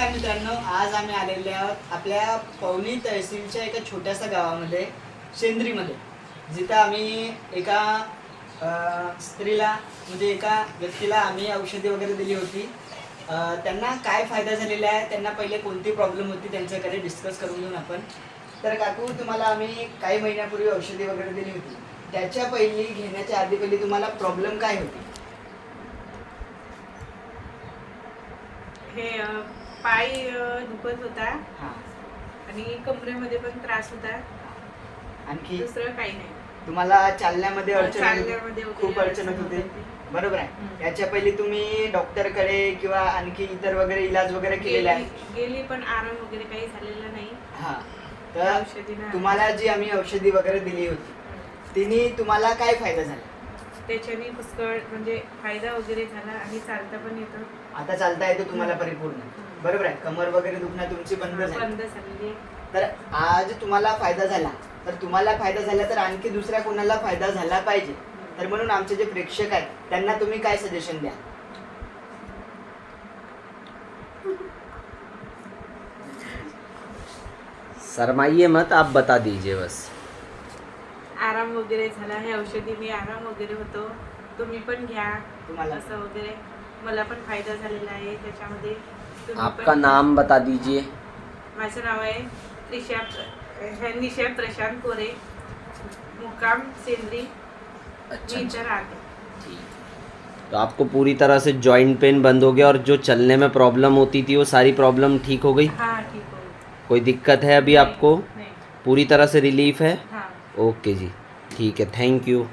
नमस्कार मित्रांनो, आज आम्ही आलेले आहोत आपल्या पवनी तहसीलच्या एका छोट्याशा गावामध्ये शेंद्रीमध्ये, जिथं आम्ही एका स्त्रीला म्हणजे एका व्यक्तीला आम्ही औषधी वगैरे दिली होती. त्यांना काय फायदा झालेला आहे, त्यांना पहिले कोणती प्रॉब्लेम होती त्यांच्याकडे डिस्कस करून घेऊन आपण. तर काकू, तुम्हाला आम्ही काही महिन्यापूर्वी औषधी वगैरे दिली होती, त्याच्या पहिली घेण्याच्या आधी पहिली तुम्हाला प्रॉब्लेम काय होती? हे पाय दुखत होता हां. आणि कमरेमध्ये पण त्रास होता. आणखी दुसरं काही नाही. तुम्हाला चालण्यामध्ये अडचण चालण्यामध्ये होती, वगैरे खूप अडचण अडचण होती, होती. बरोबर आहे. हम्म. याच्या पहिली तुम्ही डॉक्टरकडे किंवा आणखी इतर वगैरे इलाज वगैरे केलेला आहे? गेली पण आराम वगैरे काही झालेला नाही. हां. तर औषधी नाही. तुम्हाला जी आम्ही औषधी वगैरे दिली होती तिने तुम्हाला काय फायदा झाला? त्याच्याने पुष्कळ म्हणजे फायदा वगैरे झाला आणि चालता पण येतं. आता चालता येतो तुम्हाला परिपूर्ण, बरोबर आहे. कमर वगैरे दुखणं तुमची बंद झाली. बंद झालेली आहे. तर आज तुम्हाला फायदा झाला, तर तुम्हाला फायदा झाला तर आणखी दुसऱ्या कोणाला फायदा झाला पाहिजे. तर म्हणून आमचे जे प्रेक्षक आहेत त्यांना तुम्ही काय सजेशन द्या? शर्माइए मत, आप बता दीजिए बस. आराम वगैरे झाला. हे औषधीने आराम वगैरे होतो. तुम्ही पण घ्या. तुम्हाला असं वगैरे मला पण फायदा झालेला आहे त्याच्यामध्ये. तुम्ही आपका पण- नाम बता दीजिए. माझं नाव आहे निशा प्रशांत कोरे, मुक्काम सेंद्री. अच्छा मी अच्छा, इथं राहते. तो आपको पूरी तरह से जॉइंट पेन बंद हो गया और जो चलने में प्रॉब्लम होती थी वो सारी प्रॉब्लम ठीक हो गई? हाँ, ठीक हो गई. कोई दिक्कत है अभी नहीं, आपको? नहीं. पूरी तरह से रिलीफ है? हाँ. ओके जी, ठीक है, थैंक यू.